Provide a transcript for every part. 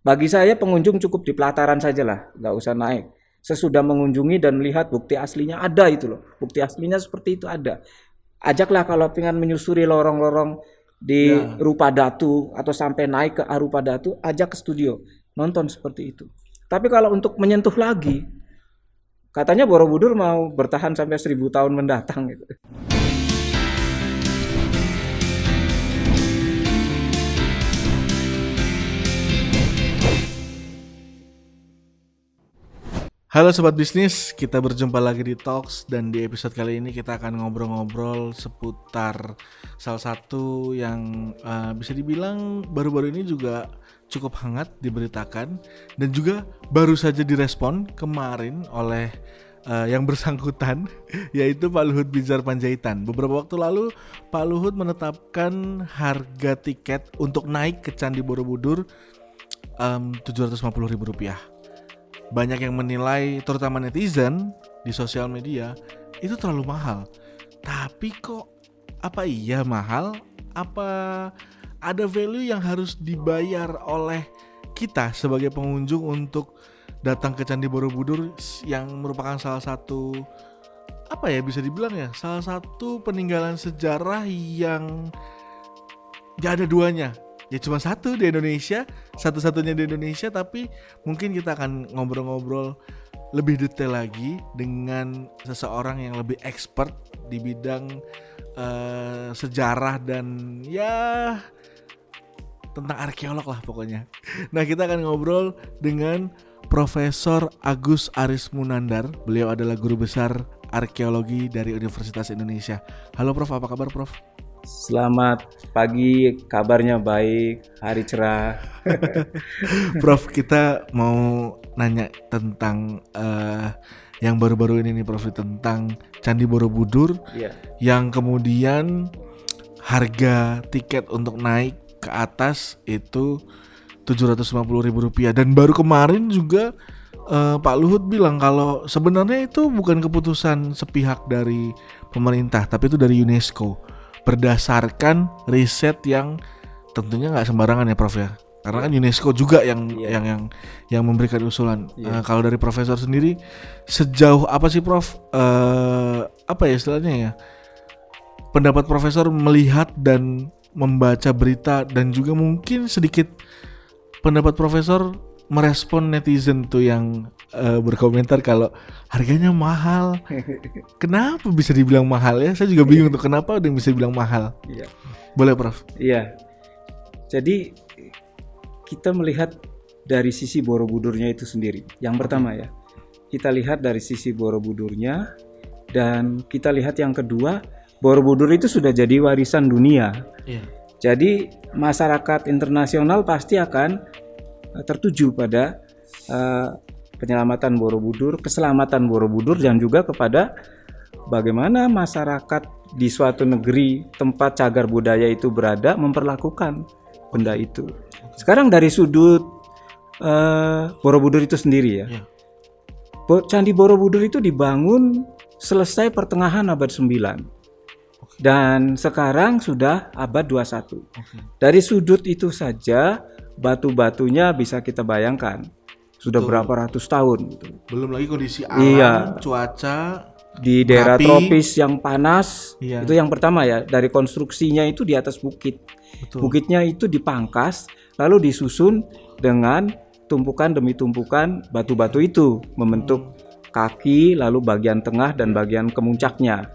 Bagi saya pengunjung cukup di pelataran saja lah, nggak usah naik. Sesudah mengunjungi dan melihat bukti aslinya ada itu loh. Bukti aslinya seperti itu ada. Ajaklah kalau pengen menyusuri lorong-lorong di Ya. Rupa Datu atau sampai naik ke Arupa Datu, ajak ke studio nonton seperti itu. Tapi kalau untuk menyentuh lagi, katanya Borobudur mau bertahan sampai 1000 tahun mendatang gitu. Halo Sobat Bisnis, kita berjumpa lagi di Talks dan di episode kali ini kita akan ngobrol-ngobrol seputar salah satu yang bisa dibilang baru-baru ini juga cukup hangat diberitakan dan juga baru saja direspon kemarin oleh yang bersangkutan yaitu Pak Luhut Binsar Panjaitan. Beberapa waktu lalu Pak Luhut menetapkan harga tiket untuk naik ke Candi Borobudur Rp750.000. Banyak yang menilai, terutama netizen di sosial media, itu terlalu mahal. Tapi kok apa iya mahal? Apa ada value yang harus dibayar oleh kita sebagai pengunjung untuk datang ke Candi Borobudur yang merupakan salah satu bisa dibilang ya, salah satu peninggalan sejarah yang gak ada duanya. Ya cuma satu di Indonesia, satu-satunya di Indonesia, tapi mungkin kita akan ngobrol-ngobrol lebih detail lagi dengan seseorang yang lebih expert di bidang sejarah dan ya tentang arkeolog lah pokoknya. Nah, kita akan ngobrol dengan Profesor Agus Aris Munandar. Beliau adalah guru besar arkeologi dari Universitas Indonesia. Halo Prof, apa kabar Prof? Selamat pagi, kabarnya baik, hari cerah. Prof, kita mau nanya tentang yang baru-baru ini nih Prof, tentang Candi Borobudur Iya. yang kemudian harga tiket untuk naik ke atas itu Rp750.000 dan baru kemarin juga Pak Luhut bilang kalau sebenarnya itu bukan keputusan sepihak dari pemerintah tapi itu dari UNESCO berdasarkan riset yang tentunya nggak sembarangan ya Prof ya, karena kan UNESCO juga yang memberikan usulan. Kalau dari Profesor sendiri sejauh apa sih Prof istilahnya ya, pendapat Profesor melihat dan membaca berita dan juga mungkin sedikit pendapat Profesor merespon netizen tuh yang berkomentar kalau harganya mahal. Kenapa bisa dibilang mahal ya? Saya juga bingung tuh kenapa ada yang bisa dibilang mahal. Iya. Boleh Prof? Iya. Jadi kita melihat dari sisi Borobudurnya itu sendiri. Yang pertama ya, kita lihat dari sisi Borobudurnya dan kita lihat yang kedua, Borobudur itu sudah jadi warisan dunia. Iya. Jadi masyarakat internasional pasti akan tertuju pada penyelamatan Borobudur, keselamatan Borobudur dan juga kepada bagaimana masyarakat di suatu negeri tempat cagar budaya itu berada memperlakukan benda itu. Sekarang dari sudut Borobudur itu sendiri ya. Candi Borobudur itu dibangun selesai pertengahan abad 9 dan sekarang sudah abad 21. Dari sudut itu saja batu-batunya bisa kita bayangkan sudah berapa ratus tahun gitu. Belum lagi kondisi alam, cuaca di daerah api, tropis yang panas. Iya. Itu yang pertama ya, dari konstruksinya itu di atas bukit. Betul. Bukitnya itu dipangkas lalu disusun dengan tumpukan demi tumpukan batu-batu itu membentuk kaki, lalu bagian tengah dan bagian kemuncaknya.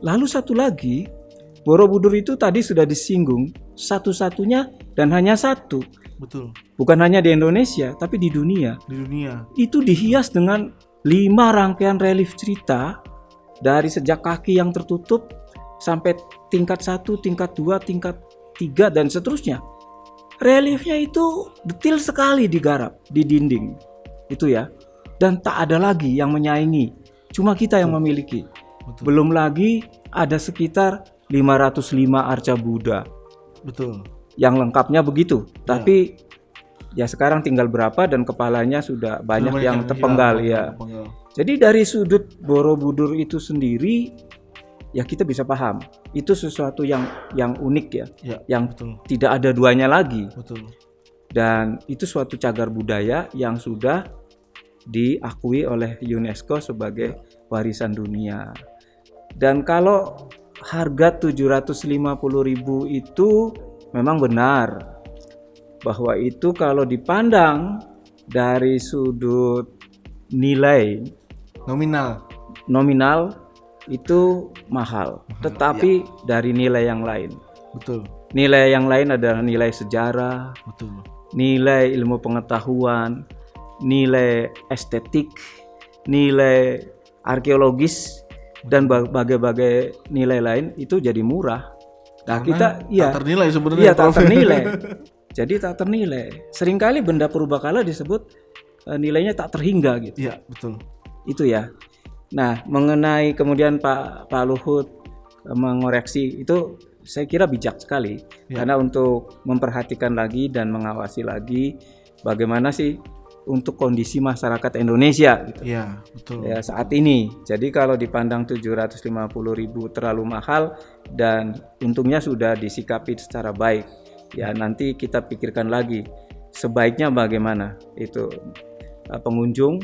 Lalu satu lagi, Borobudur itu tadi sudah disinggung, satu-satunya dan hanya satu. Betul. Bukan hanya di Indonesia, tapi di dunia. Di dunia. Itu dihias dengan 5 rangkaian relief cerita dari sejak kaki yang tertutup sampai tingkat 1, tingkat 2, tingkat 3 dan seterusnya. Reliefnya itu detail sekali digarap di dinding. Itu ya. Dan tak ada lagi yang menyaingi. Cuma kita yang memiliki. Betul. Belum lagi ada sekitar 505 arca Buddha. Betul. Yang lengkapnya begitu, tapi ya sekarang tinggal berapa dan kepalanya sudah banyak yang terpenggal ya. Jadi dari sudut Borobudur itu sendiri ya kita bisa paham itu sesuatu yang unik ya, yang betul. Tidak ada duanya lagi. Betul. dan itu suatu cagar budaya yang sudah diakui oleh UNESCO sebagai warisan dunia. Dan kalau harga 750.000 itu memang benar bahwa itu kalau dipandang dari sudut nilai nominal itu mahal. Tetapi dari nilai yang lain. Betul. Nilai yang lain adalah nilai sejarah, Betul. nilai ilmu pengetahuan, nilai estetik, nilai arkeologis, dan berbagai nilai lain itu jadi murah. Nah, kita tak ternilai sebenarnya. Iya, tak ternilai. Jadi tak ternilai. Seringkali benda purbakala disebut nilainya tak terhingga gitu. Iya, betul. Itu ya. Nah, mengenai kemudian Pak Luhut mengoreksi itu, saya kira bijak sekali karena untuk memperhatikan lagi dan mengawasi lagi bagaimana sih untuk kondisi masyarakat Indonesia gitu. Iya, betul. Ya, saat ini. Jadi kalau dipandang 750.000 terlalu mahal dan untungnya sudah disikapi secara baik. Ya, nanti kita pikirkan lagi sebaiknya bagaimana itu pengunjung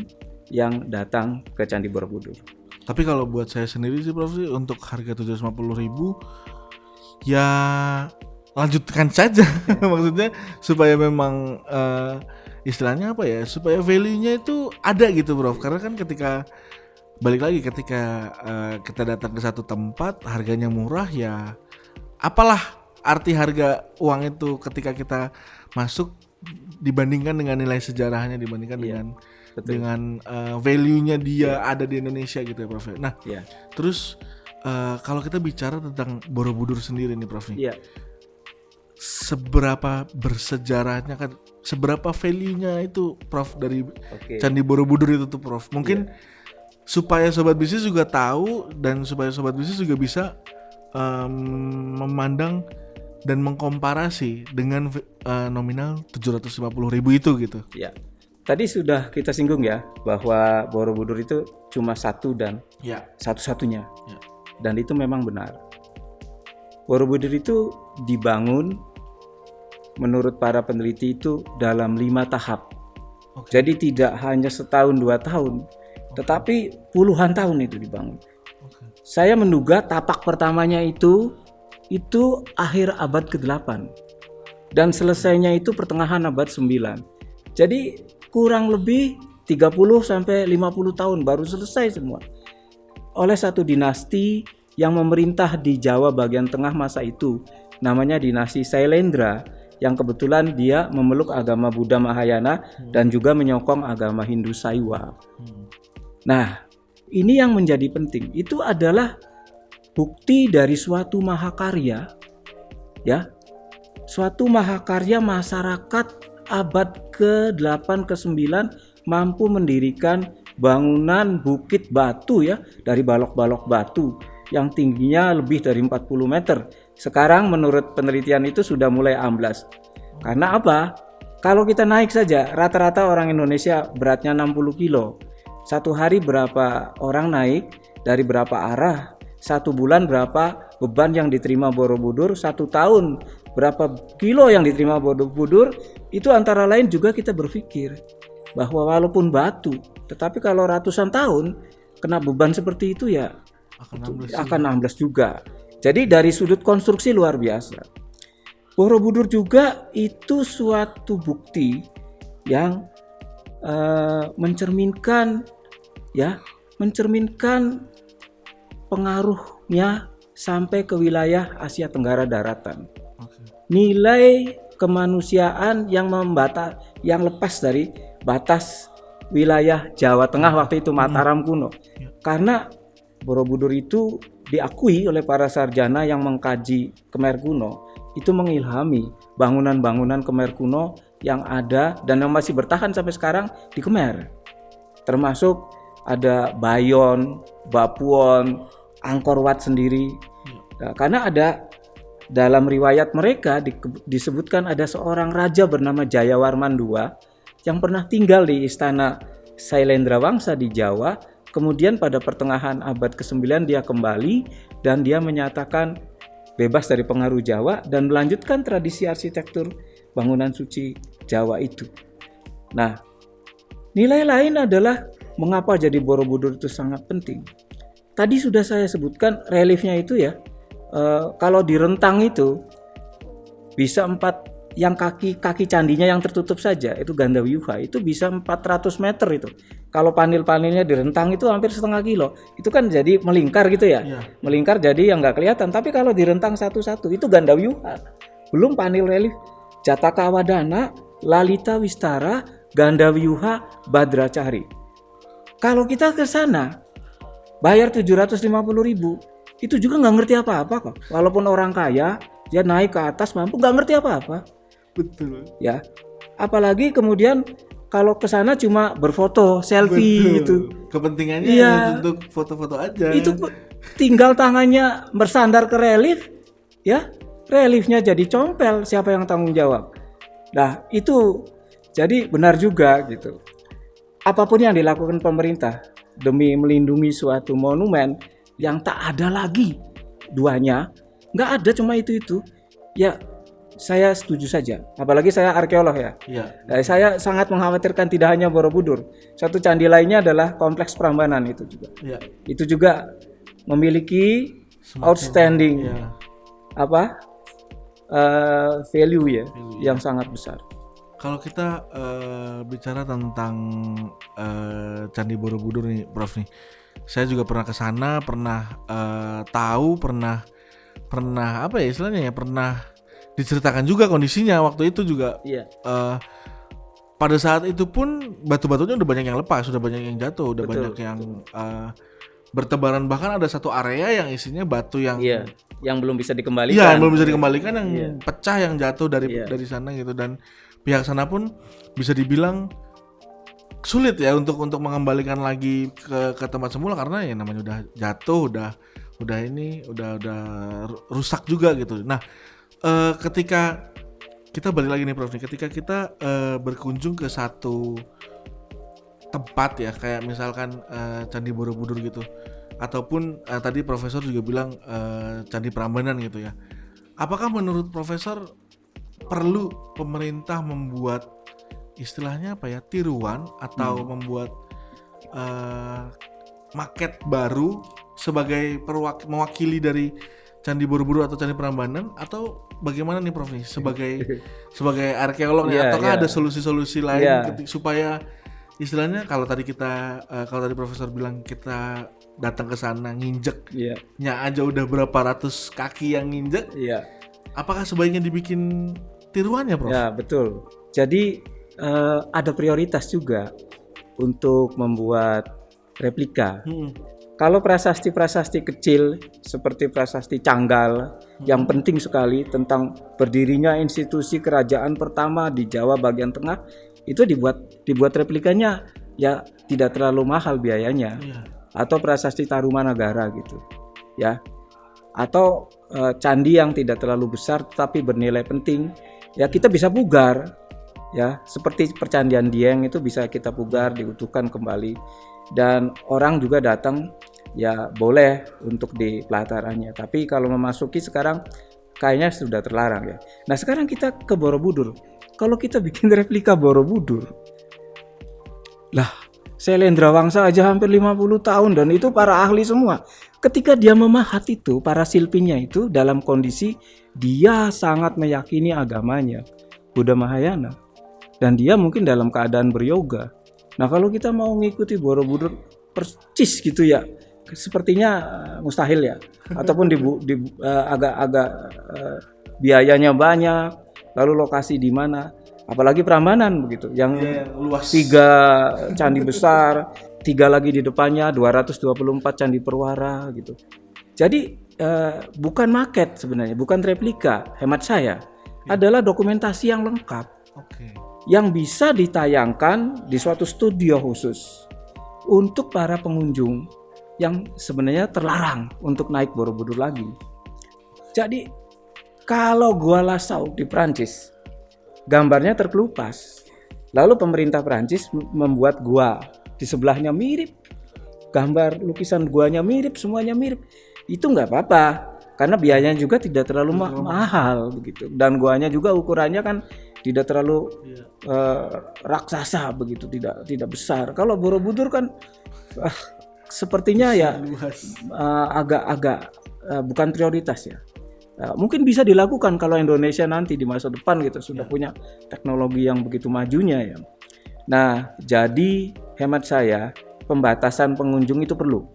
yang datang ke Candi Borobudur. Tapi kalau buat saya sendiri sih Prof, untuk harga 750.000 ya lanjutkan saja. Maksudnya supaya memang istilahnya apa ya, supaya value-nya itu ada gitu Prof. Karena kan ketika balik lagi ketika kita datang ke satu tempat harganya murah, ya apalah arti harga uang itu ketika kita masuk dibandingkan dengan nilai sejarahnya, dibandingkan dengan value-nya dia ada di Indonesia gitu ya Prof. Nah, terus kalau kita bicara tentang Borobudur sendiri nih Prof. Seberapa bersejarahnya kan, seberapa value-nya itu Prof dari Candi Borobudur itu tuh Prof. Mungkin supaya sobat bisnis juga tahu dan supaya sobat bisnis juga bisa memandang dan mengkomparasi dengan nominal 750.000 itu gitu. Ya. Tadi sudah kita singgung ya bahwa Borobudur itu cuma satu dan satu-satunya. Ya. Dan itu memang benar. Borobudur itu dibangun menurut para peneliti itu dalam 5 tahap. Jadi tidak hanya setahun 2 tahun, tetapi puluhan tahun itu dibangun. Saya menduga tapak pertamanya itu akhir abad ke-8 dan selesainya itu pertengahan abad 9. Jadi kurang lebih 30 sampai 50 tahun baru selesai semua. Oleh satu dinasti yang memerintah di Jawa bagian tengah masa itu, namanya dinasti Sailendra, yang kebetulan dia memeluk agama Buddha Mahayana dan juga menyokong agama Hindu Saiwa. Nah, ini yang menjadi penting. Itu adalah bukti dari suatu mahakarya, ya, suatu mahakarya masyarakat abad ke-8 ke-9 mampu mendirikan bangunan bukit batu ya, dari balok-balok batu yang tingginya lebih dari 40 meter. Sekarang menurut penelitian itu sudah mulai amblas. Karena apa? Kalau kita naik saja, rata-rata orang Indonesia beratnya 60 kilo. Satu hari berapa orang naik, dari berapa arah, 1 bulan berapa beban yang diterima Borobudur, 1 tahun berapa kilo yang diterima Borobudur. Itu antara lain juga kita berpikir bahwa walaupun batu, tetapi kalau ratusan tahun kena beban seperti itu ya akan amblas juga. Jadi dari sudut konstruksi luar biasa. Borobudur juga itu suatu bukti yang mencerminkan pengaruhnya sampai ke wilayah Asia Tenggara daratan. Nilai kemanusiaan yang lepas dari batas wilayah Jawa Tengah waktu itu, Mataram kuno. Karena Borobudur itu diakui oleh para sarjana yang mengkaji Khmer kuno, itu mengilhami bangunan-bangunan Khmer kuno yang ada dan yang masih bertahan sampai sekarang di Khmer. Termasuk ada Bayon, Bapuon, Angkor Wat sendiri. Nah, karena ada dalam riwayat mereka disebutkan ada seorang raja bernama Jayawarman II yang pernah tinggal di istana Sailendrawangsa di Jawa. Kemudian pada pertengahan abad ke-9 dia kembali dan dia menyatakan bebas dari pengaruh Jawa dan melanjutkan tradisi arsitektur bangunan suci Jawa itu. Nah, nilai lain adalah mengapa jadi Borobudur itu sangat penting. Tadi sudah saya sebutkan reliefnya itu ya, kalau di rentang itu bisa 4, yang kaki candinya yang tertutup saja itu Gandawyuha itu bisa 400 meter itu. Kalau panil-panilnya di rentang itu hampir setengah kilo. Itu kan jadi melingkar gitu ya. Melingkar jadi yang nggak kelihatan. Tapi kalau di rentang satu-satu itu Gandawyuha. Belum panil relief Jataka Wadana, Lalita Wistara, Gandawyuha, Badrachari. Kalau kita ke sana bayar 750.000, itu juga nggak ngerti apa-apa kok. Walaupun orang kaya, dia naik ke atas mampu nggak ngerti apa-apa. Betul. Ya, apalagi kemudian kalau ke sana cuma berfoto, selfie itu. Kepentingannya untuk foto-foto aja. Itu tinggal tangannya bersandar ke relief, ya, reliefnya jadi compel, siapa yang tanggung jawab? Nah, itu jadi benar juga gitu. Apapun yang dilakukan pemerintah demi melindungi suatu monumen yang tak ada lagi duanya, nggak ada cuma itu. Ya, saya setuju saja. Apalagi saya arkeolog ya. Nah, saya sangat mengkhawatirkan tidak hanya Borobudur. Satu candi lainnya adalah kompleks Prambanan itu juga. Itu juga memiliki outstanding value ya, yang sangat besar. Kalau kita bicara tentang Candi Borobudur nih, Prof nih, saya juga pernah ke sana, pernah tahu, pernah apa ya istilahnya ya, pernah diceritakan juga kondisinya waktu itu juga. Pada saat itu pun batu-batunya udah banyak yang lepas, udah banyak yang jatuh, udah banyak yang bertebaran, bahkan ada satu area yang isinya batu yang belum bisa dikembalikan. Iya, yang belum bisa dikembalikan, yang pecah, yang jatuh dari sana gitu. Dan pihak sana pun bisa dibilang sulit ya untuk mengembalikan lagi ke tempat semula, karena ya namanya udah jatuh, udah rusak juga gitu. Nah, ketika kita balik lagi nih Prof, ketika kita berkunjung ke satu tempat ya, kayak misalkan Candi Borobudur gitu, ataupun tadi Profesor juga bilang Candi Prambanan gitu ya, apakah menurut Profesor perlu pemerintah membuat istilahnya apa ya, tiruan atau membuat maket baru sebagai mewakili dari Candi Borobudur atau Candi Prambanan, atau bagaimana nih Prof nih sebagai arkeolog nih, ataukah ada solusi-solusi lain supaya istilahnya kalau tadi Profesor bilang kita datang ke sana nginjeknya aja udah berapa ratus kaki yang nginjek, apakah sebaiknya dibikin tiruannya Prof? Ya betul. Jadi ada prioritas juga untuk membuat replika. Kalau prasasti-prasasti kecil seperti prasasti Canggal yang penting sekali tentang berdirinya institusi kerajaan pertama di Jawa bagian tengah, itu dibuat replikanya ya tidak terlalu mahal biayanya. Atau prasasti Tarumanagara gitu. Ya. Atau candi yang tidak terlalu besar tapi bernilai penting, ya kita bisa pugar. Ya, seperti percandian Dieng itu bisa kita pugar, diutuhkan kembali, dan orang juga datang ya boleh untuk di pelatarannya. Tapi kalau memasuki sekarang kayaknya sudah terlarang ya. Nah sekarang kita ke Borobudur. Kalau kita bikin replika Borobudur, lah Syailendrawangsa aja hampir 50 tahun dan itu para ahli semua. Ketika dia memahat itu, para silpinya itu dalam kondisi dia sangat meyakini agamanya, Buddha Mahayana. Dan dia mungkin dalam keadaan beryoga. Nah kalau kita mau ngikuti Borobudur persis gitu ya, sepertinya mustahil ya. Ataupun agak biayanya banyak, lalu lokasi di mana. Apalagi Prambanan begitu, yang luas. 3 candi besar, 3 lagi di depannya, 224 candi perwara gitu. Jadi bukan maket sebenarnya, bukan replika, hemat saya. Adalah dokumentasi yang lengkap. Yang bisa ditayangkan di suatu studio khusus untuk para pengunjung yang sebenarnya terlarang untuk naik Borobudur lagi. Jadi kalau Gua Lascaux di Prancis gambarnya terkelupas, lalu pemerintah Prancis membuat gua di sebelahnya mirip, gambar lukisan guanya mirip, semuanya mirip, itu nggak apa-apa karena biayanya juga tidak terlalu mahal begitu, dan guanya juga ukurannya kan tidak terlalu Iya. raksasa begitu, tidak besar. Kalau Borobudur kan sepertinya ya Luas. agak-agak bukan prioritas ya. Mungkin bisa dilakukan kalau Indonesia nanti di masa depan gitu sudah punya teknologi yang begitu majunya ya. Nah, jadi hemat saya pembatasan pengunjung itu perlu.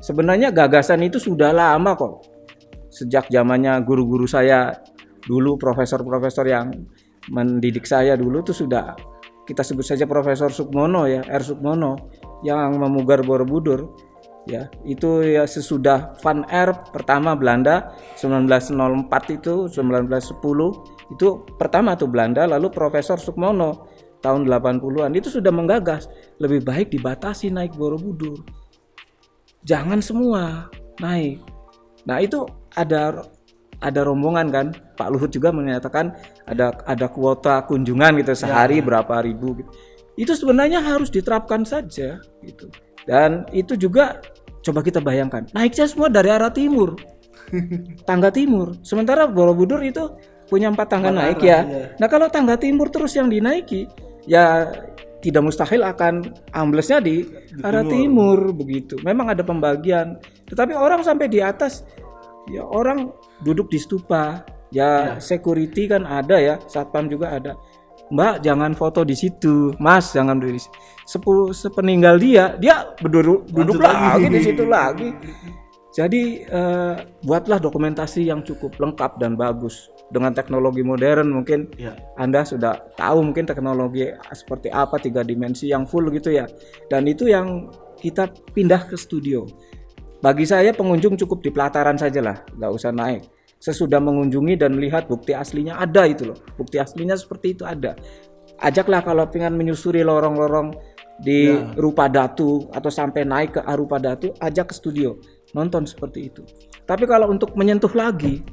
Sebenarnya gagasan itu sudah lama kok. Sejak zamannya guru-guru saya dulu, profesor-profesor yang mendidik saya dulu itu sudah, kita sebut saja Profesor Sukmono ya, R. Sukmono yang memugar Borobudur. Ya, itu ya sesudah Van Erp pertama Belanda 1904 itu 1910 itu pertama tuh Belanda, lalu Profesor Sukmono tahun 80-an itu sudah menggagas lebih baik dibatasi naik Borobudur. Jangan semua naik. Nah, itu ada rombongan kan, Pak Luhut juga menyatakan ada kuota kunjungan gitu sehari berapa ribu gitu. Itu sebenarnya harus diterapkan saja gitu. Dan itu juga coba kita bayangkan, naiknya semua dari arah timur, tangga timur. Sementara Borobudur itu punya 4 tangga naik ya. Nah, kalau tangga timur terus yang dinaiki, ya tidak mustahil akan amblesnya di arah timur begitu. Memang ada pembagian, tetapi orang sampai di atas, ya orang duduk di stupa, ya security kan ada ya, satpam juga ada. Mbak jangan foto di situ, Mas jangan di situ. Sepeninggal dia duduk lagi di situ lagi. Jadi buatlah dokumentasi yang cukup lengkap dan bagus dengan teknologi modern. Mungkin Anda sudah tahu mungkin teknologi seperti apa 3 dimensi yang full gitu ya. Dan itu yang kita pindah ke studio. Bagi saya pengunjung cukup di pelataran saja lah, nggak usah naik. Sesudah mengunjungi dan melihat bukti aslinya ada itu loh. Bukti aslinya seperti itu ada. Ajaklah kalau pengen menyusuri lorong-lorong di Rupa Datu atau sampai naik ke Arupa Datu, ajak ke studio nonton seperti itu. Tapi kalau untuk menyentuh lagi,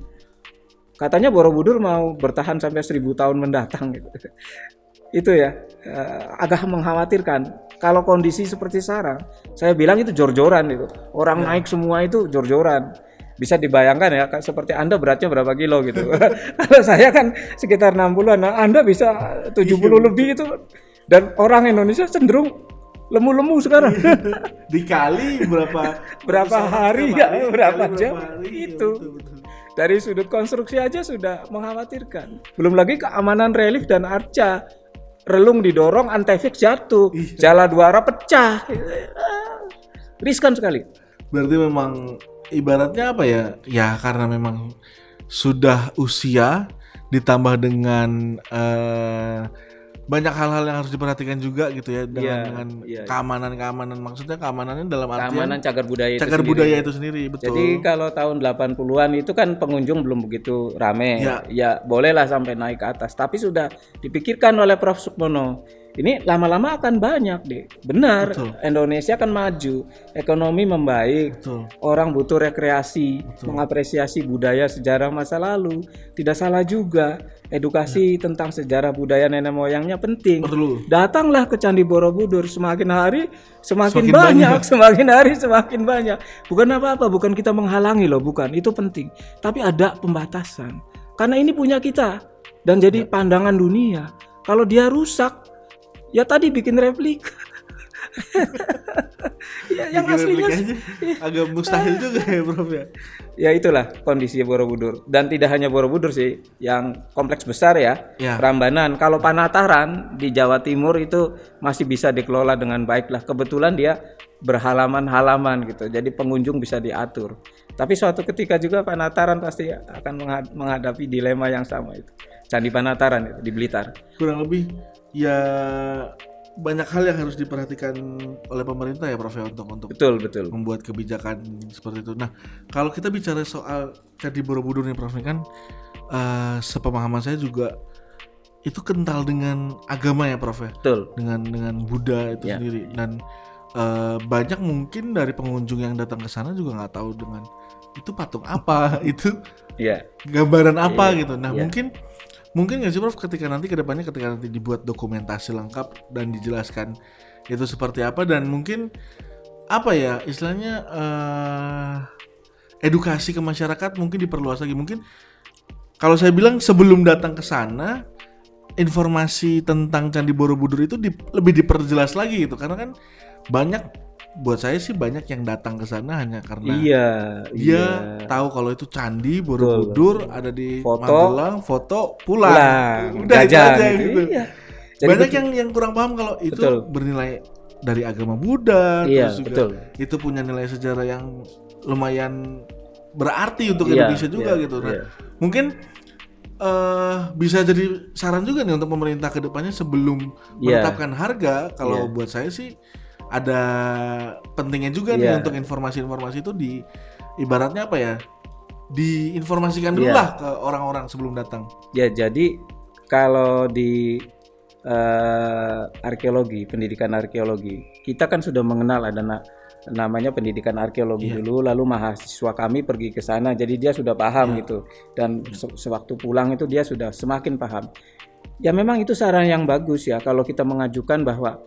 katanya Borobudur mau bertahan sampai 1000 tahun mendatang gitu. Itu ya agak mengkhawatirkan. Kalau kondisi seperti sekarang, saya bilang itu jor-joran itu. Orang naik semua itu jor-joran. Bisa dibayangkan ya, seperti Anda beratnya berapa kilo gitu. Kalau saya kan sekitar 60-an, nah Anda bisa 70 lebih itu. Dan orang Indonesia cenderung lemu-lemu sekarang. Dikali berapa hari ya, berapa jam itu. Dari sudut konstruksi aja sudah mengkhawatirkan. Belum lagi keamanan relief dan arca. Relung didorong, antefix jatuh, jala 2 arah pecah. Riskan sekali. Berarti memang ibaratnya apa ya? Ya karena memang sudah usia ditambah dengan banyak hal-hal yang harus diperhatikan juga gitu ya dengan keamanan maksudnya keamanannya dalam artian keamanan cagar budaya itu sendiri betul. Jadi kalau tahun 80-an itu kan pengunjung belum begitu rame. Ya bolehlah sampai naik ke atas, tapi sudah dipikirkan oleh Prof Sukmono. Ini lama-lama akan banyak deh. Benar, Indonesia akan maju, ekonomi membaik, orang butuh rekreasi, mengapresiasi budaya sejarah masa lalu. Tidak salah juga, edukasi tentang sejarah budaya nenek moyangnya penting. Datanglah ke Candi Borobudur, semakin hari semakin banyak, semakin hari semakin banyak. Bukan apa-apa, bukan kita menghalangi loh, bukan. Itu penting. Tapi ada pembatasan. Karena ini punya kita dan jadi pandangan dunia. Kalau dia rusak, ya tadi bikin replika. Yang aslinya agak mustahil juga ya Prof ya. Ya itulah kondisi Borobudur. Dan tidak hanya Borobudur sih, yang kompleks besar ya. Prambanan. Kalau Panataran di Jawa Timur itu masih bisa dikelola dengan baik lah. Kebetulan dia berhalaman-halaman gitu. Jadi pengunjung bisa diatur. Tapi suatu ketika juga Panataran pasti akan menghadapi dilema yang sama itu. Candi Panataran itu di Blitar. Kurang lebih ya banyak hal yang harus diperhatikan oleh pemerintah ya Prof ya untuk betul membuat kebijakan seperti itu. Nah, kalau kita bicara soal Candi Borobudur nih Prof kan sepemahaman saya juga itu kental dengan agama ya Prof ya. Betul. Dengan Buddha itu sendiri dan banyak mungkin dari pengunjung yang datang ke sana juga nggak tahu dengan itu patung apa, itu gambaran apa gitu. Nah, mungkin nggak sih Prof ketika nanti dibuat dokumentasi lengkap dan dijelaskan itu seperti apa dan mungkin apa ya istilahnya edukasi ke masyarakat mungkin diperluas lagi. Mungkin kalau saya bilang sebelum datang ke sana informasi tentang Candi Borobudur itu lebih diperjelas lagi gitu, karena kan buat saya sih banyak yang datang ke sana hanya karena Iya, dia tahu kalau itu Candi Borobudur ada di Foto, Magelang, foto pulang. Udah itu jajan aja gitu. gitu. Iya. Jadi Banyak yang kurang paham kalau itu Betul. bernilai dari agama Buddha, Iya, terus juga betul. itu punya nilai sejarah yang lumayan berarti untuk Iya, Indonesia juga iya, gitu. Nah, iya. mungkin bisa jadi saran juga nih untuk pemerintah ke depannya sebelum Iya. menetapkan harga. Kalau Iya. buat saya sih ada pentingnya juga nih Iya. untuk informasi-informasi itu ibaratnya apa ya? Diinformasikan dulu Iya. lah ke orang-orang sebelum datang. Ya, jadi kalau di arkeologi, pendidikan arkeologi, kita kan sudah mengenal ada namanya pendidikan arkeologi dulu, lalu mahasiswa kami pergi ke sana, jadi dia sudah paham gitu, dan sewaktu pulang itu dia sudah semakin paham. Ya memang itu saran yang bagus ya kalau kita mengajukan bahwa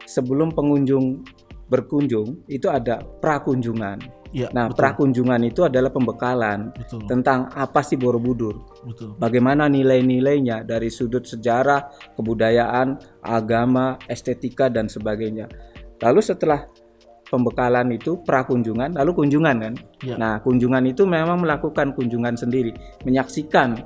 sebelum pengunjung berkunjung itu ada prakunjungan. Ya, Nah, betul, prakunjungan itu adalah pembekalan betul, tentang apa sih Borobudur. betul. Bagaimana nilai-nilainya dari sudut sejarah, kebudayaan, agama, estetika dan sebagainya. Lalu setelah pembekalan itu prakunjungan, lalu kunjungan kan. Ya. Nah, kunjungan itu memang melakukan kunjungan sendiri, menyaksikan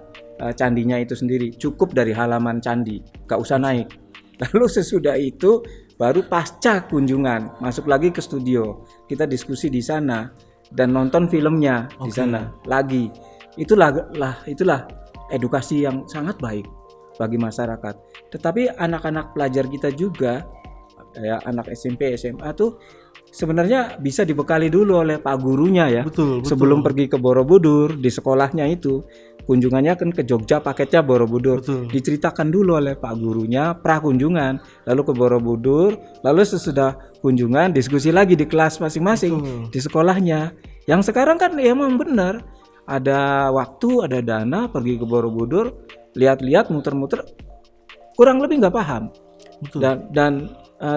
candinya itu sendiri. Cukup dari halaman candi, gak usah naik. Lalu sesudah itu baru pasca kunjungan masuk lagi ke studio, kita diskusi di sana dan nonton filmnya di sana lagi. Itulah edukasi yang sangat baik bagi masyarakat. Tetapi anak-anak pelajar kita juga, ya anak SMP, SMA tuh sebenarnya bisa dibekali dulu oleh pak gurunya ya. Betul. Sebelum pergi ke Borobudur, di sekolahnya itu kunjungannya kan ke Jogja, paketnya Borobudur. Betul. Diceritakan dulu oleh pak gurunya prakunjungan, lalu ke Borobudur, lalu sesudah kunjungan diskusi lagi di kelas masing-masing di sekolahnya. Yang sekarang kan ya emang benar, ada waktu, ada dana, pergi ke Borobudur, lihat-lihat, muter-muter, kurang lebih nggak paham. Betul. Dan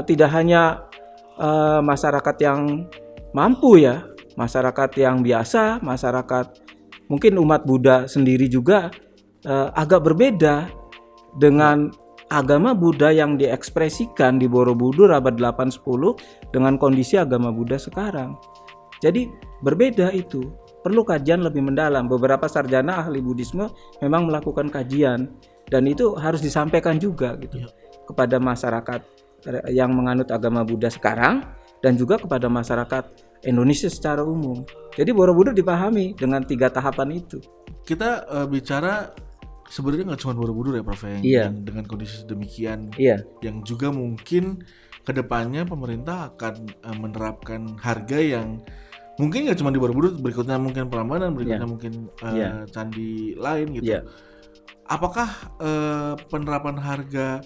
tidak hanya masyarakat yang mampu ya, masyarakat yang biasa, masyarakat mungkin umat Buddha sendiri juga agak berbeda dengan agama Buddha yang diekspresikan di Borobudur abad 8-10 dengan kondisi agama Buddha sekarang. Jadi berbeda itu, perlu kajian lebih mendalam. Beberapa sarjana ahli Buddhisme memang melakukan kajian dan itu harus disampaikan juga gitu kepada masyarakat yang menganut agama Buddha sekarang dan juga kepada masyarakat Indonesia secara umum. Jadi Borobudur dipahami dengan 3 tahapan itu. Kita bicara sebenarnya nggak cuma Borobudur ya Prof, yang dengan kondisi demikian, yang juga mungkin kedepannya pemerintah akan menerapkan harga yang mungkin nggak cuma di Borobudur, berikutnya mungkin Prambanan, berikutnya mungkin candi lain gitu. Apakah penerapan harga,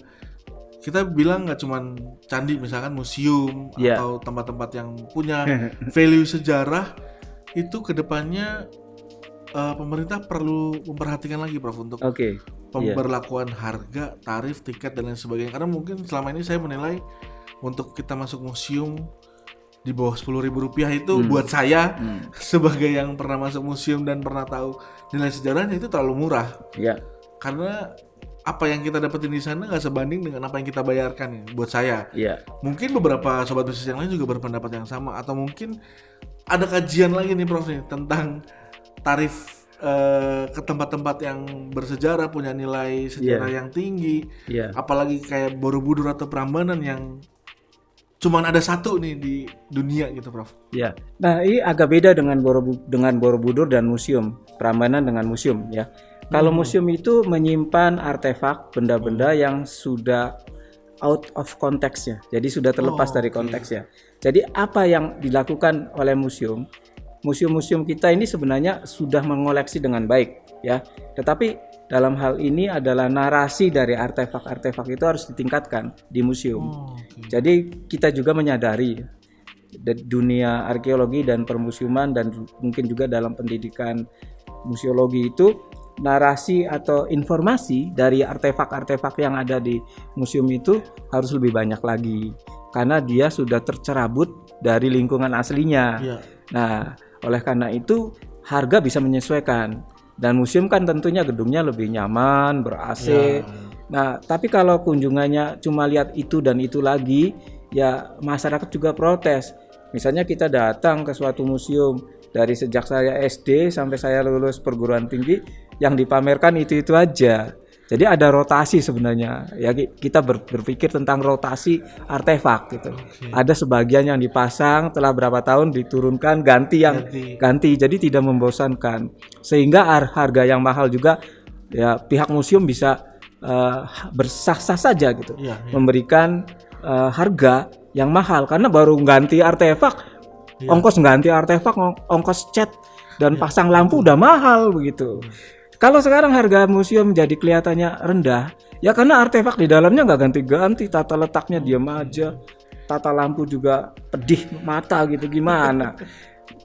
kita bilang nggak cuma candi, misalkan museum atau tempat-tempat yang punya value sejarah, itu kedepannya pemerintah perlu memperhatikan lagi Prof untuk pemberlakuan harga, tarif, tiket dan lain sebagainya. Karena mungkin selama ini saya menilai untuk kita masuk museum di bawah Rp10.000 itu buat saya sebagai yang pernah masuk museum dan pernah tahu nilai sejarahnya itu terlalu murah. Karena apa yang kita dapetin di sana nggak sebanding dengan apa yang kita bayarkan ya, buat saya. Mungkin beberapa sobat bisnis yang lain juga berpendapat yang sama, atau mungkin ada kajian lagi nih Prof nih tentang tarif ke tempat-tempat yang bersejarah, punya nilai sejarah yang tinggi, apalagi kayak Borobudur atau Prambanan yang cuman ada satu nih di dunia gitu Prof. Nah ini agak beda dengan Borobudur dan museum, Prambanan dengan museum ya. Kalau museum itu menyimpan artefak, benda-benda yang sudah out of context ya, jadi sudah terlepas dari konteks ya. Jadi apa yang dilakukan oleh museum-museum kita ini sebenarnya sudah mengoleksi dengan baik ya. Tetapi dalam hal ini adalah narasi dari artefak-artefak itu harus ditingkatkan di museum. Jadi kita juga menyadari dunia arkeologi dan permusiuman dan mungkin juga dalam pendidikan museologi itu, narasi atau informasi dari artefak-artefak yang ada di museum itu harus lebih banyak lagi karena dia sudah tercerabut dari lingkungan aslinya. Nah, oleh karena itu harga bisa menyesuaikan, dan museum kan tentunya gedungnya lebih nyaman, ber-AC, Nah, tapi kalau kunjungannya cuma lihat itu dan itu lagi, ya masyarakat juga protes. Misalnya kita datang ke suatu museum, dari sejak saya SD sampai saya lulus perguruan tinggi, yang dipamerkan itu-itu aja. Jadi ada rotasi sebenarnya. Ya kita berpikir tentang rotasi artefak gitu. Ada sebagian yang dipasang, setelah berapa tahun diturunkan, ganti. Jadi tidak membosankan. Sehingga harga yang mahal juga, ya pihak museum bisa bersah-sah saja gitu, memberikan harga yang mahal karena baru ganti artefak, ongkos ganti artefak, ongkos cat dan pasang lampu udah mahal begitu. Kalau sekarang harga museum jadi kelihatannya rendah, ya karena artefak di dalamnya nggak ganti-ganti, tata letaknya diam aja, tata lampu juga pedih mata gitu, gimana?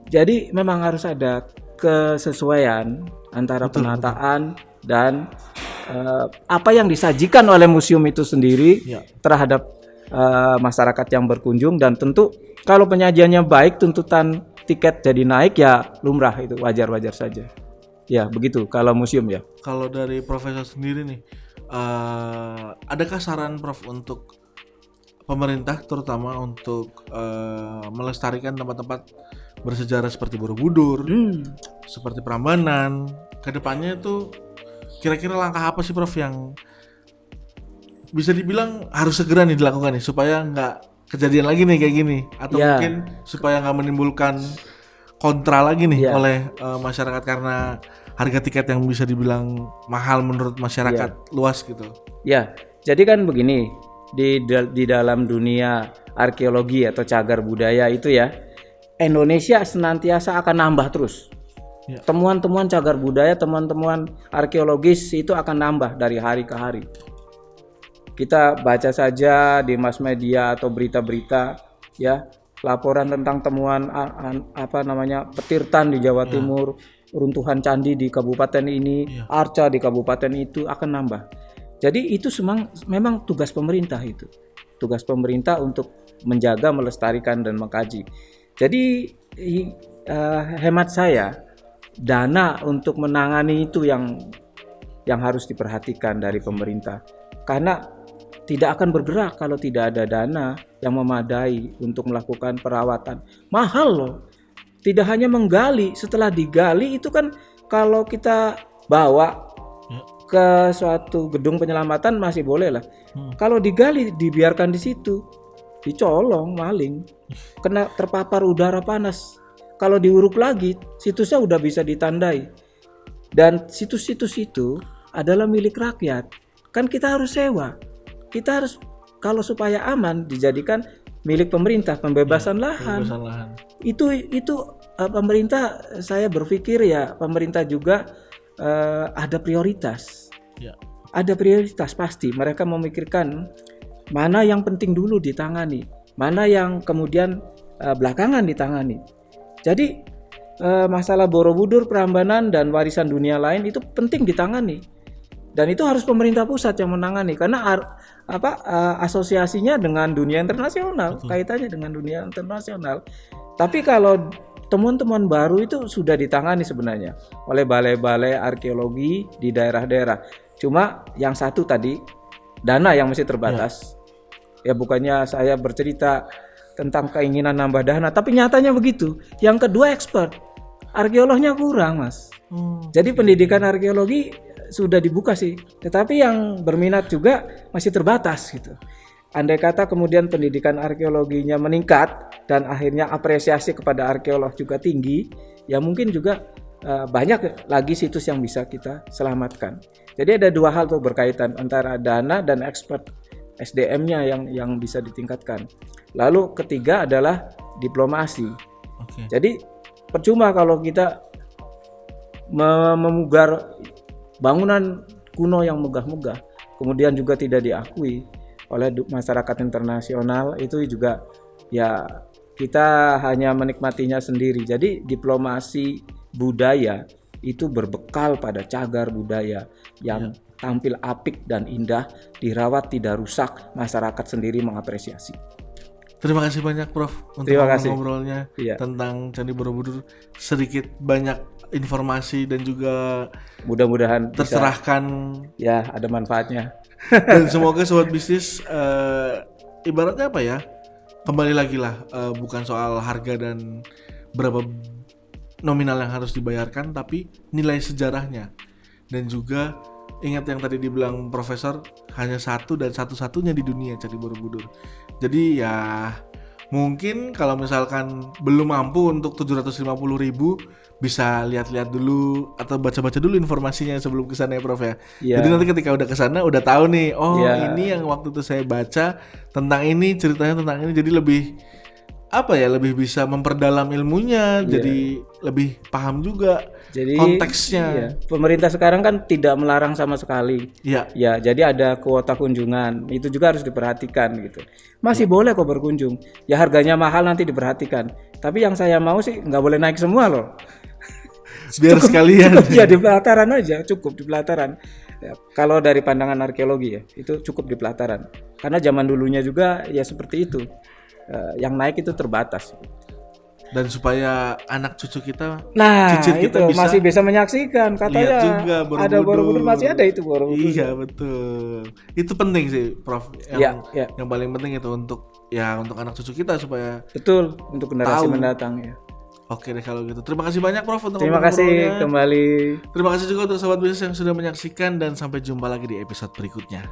Jadi memang harus ada kesesuaian antara penataan dan apa yang disajikan oleh museum itu sendiri terhadap masyarakat yang berkunjung. Dan tentu kalau penyajiannya baik, tuntutan tiket jadi naik, ya lumrah, itu wajar-wajar saja. Ya begitu kalau museum ya. Kalau dari Profesor sendiri nih, adakah saran Prof untuk pemerintah terutama untuk melestarikan tempat-tempat bersejarah seperti Borobudur, seperti Prambanan, kedepannya itu kira-kira langkah apa sih Prof yang bisa dibilang harus segera nih dilakukan nih supaya nggak kejadian lagi nih kayak gini, atau mungkin supaya nggak menimbulkan kontra lagi nih oleh masyarakat karena harga tiket yang bisa dibilang mahal menurut masyarakat luas gitu. Ya, jadi kan begini, di dalam dunia arkeologi atau cagar budaya itu ya, Indonesia senantiasa akan nambah terus. Temuan-temuan cagar budaya, temuan-temuan arkeologis itu akan nambah dari hari ke hari. Kita baca saja di mass media atau berita-berita ya, laporan tentang temuan petirtan di Jawa Timur, runtuhan candi di kabupaten ini, arca di kabupaten itu akan nambah. Jadi itu memang tugas pemerintah itu. Tugas pemerintah untuk menjaga, melestarikan dan mengkaji. Jadi hemat saya, dana untuk menangani itu yang harus diperhatikan dari pemerintah. Karena tidak akan bergerak kalau tidak ada dana yang memadai untuk melakukan perawatan. Mahal loh. Tidak hanya menggali, setelah digali itu kan kalau kita bawa ke suatu gedung penyelamatan masih boleh lah. Kalau digali, dibiarkan di situ, dicolong, maling, kena terpapar udara panas. Kalau diuruk lagi, situsnya udah bisa ditandai. Dan situs-situs itu adalah milik rakyat. Kan kita harus sewa. Kita harus, kalau supaya aman, dijadikan milik pemerintah, pembebasan lahan. Itu pemerintah, saya berpikir ya pemerintah juga ada prioritas. Ada prioritas pasti. Mereka memikirkan mana yang penting dulu ditangani, mana yang kemudian belakangan ditangani. Jadi masalah Borobudur, Prambanan dan warisan dunia lain itu penting ditangani. Dan itu harus pemerintah pusat yang menangani karena asosiasinya dengan dunia internasional, kaitannya dengan dunia internasional. Tapi kalau temuan-temuan baru itu sudah ditangani sebenarnya oleh balai-balai arkeologi di daerah-daerah. Cuma yang satu tadi, dana yang masih terbatas. Ya bukannya saya bercerita tentang keinginan nambah dana, tapi nyatanya begitu. Yang kedua, expert. Arkeolognya kurang, Mas. Jadi pendidikan arkeologi sudah dibuka sih, tetapi yang berminat juga masih terbatas gitu. Andai kata kemudian pendidikan arkeologinya meningkat dan akhirnya apresiasi kepada arkeolog juga tinggi, ya mungkin juga banyak lagi situs yang bisa kita selamatkan. Jadi ada dua hal tuh berkaitan antara dana dan expert SDM-nya yang bisa ditingkatkan. Lalu ketiga adalah diplomasi. Jadi percuma kalau kita memugar bangunan kuno yang megah-megah, kemudian juga tidak diakui oleh masyarakat internasional, itu juga ya kita hanya menikmatinya sendiri. Jadi diplomasi budaya itu berbekal pada cagar budaya yang tampil apik dan indah, dirawat tidak rusak, masyarakat sendiri mengapresiasi. Terima kasih banyak Prof untuk Terima kasih. ngobrolnya Iya. tentang Candi Borobudur. Sedikit banyak informasi dan juga Mudah-mudahan bisa, tercerahkan ya ada manfaatnya. dan semoga sobat bisnis ibaratnya apa ya? Kembali lagi lah bukan soal harga dan berapa nominal yang harus dibayarkan, tapi nilai sejarahnya. Dan juga ingat yang tadi dibilang Profesor, hanya satu dan satu-satunya di dunia Candi Borobudur. Jadi ya mungkin kalau misalkan belum mampu untuk 750.000 bisa lihat-lihat dulu atau baca-baca dulu informasinya sebelum kesana ya Prof ya. Iya. Jadi nanti ketika udah kesana udah tahu nih, oh Iya. ini yang waktu itu saya baca tentang ini, ceritanya tentang ini, jadi lebih apa ya, lebih bisa memperdalam ilmunya, jadi lebih paham juga Jadi konteksnya. iya, pemerintah sekarang kan tidak melarang sama sekali. Iya. Ya, jadi ada kuota kunjungan. Itu juga harus diperhatikan gitu. Masih boleh kok berkunjung. Ya harganya mahal nanti diperhatikan. Tapi yang saya mau sih nggak boleh naik semua loh. Biar sekalian. Ya di pelataran aja, cukup di pelataran. Ya, kalau dari pandangan arkeologi ya, itu cukup di pelataran. Karena zaman dulunya juga ya seperti itu. Yang naik itu terbatas. Dan supaya anak cucu kita, Nah, cicit itu kita masih bisa menyaksikan. lihat Katanya juga ada Borobudur, masih ada itu Borobudur. Iya betul. Itu penting sih Prof. Iya. Yang paling penting itu untuk anak cucu kita supaya Betul, untuk generasi tahu. mendatang ya. Oke deh kalau gitu. Terima kasih banyak Prof untuk Terima kasih ngobrol-ngobrolnya. kembali. Terima kasih juga untuk sobat bisnis yang sudah menyaksikan dan sampai jumpa lagi di episode berikutnya.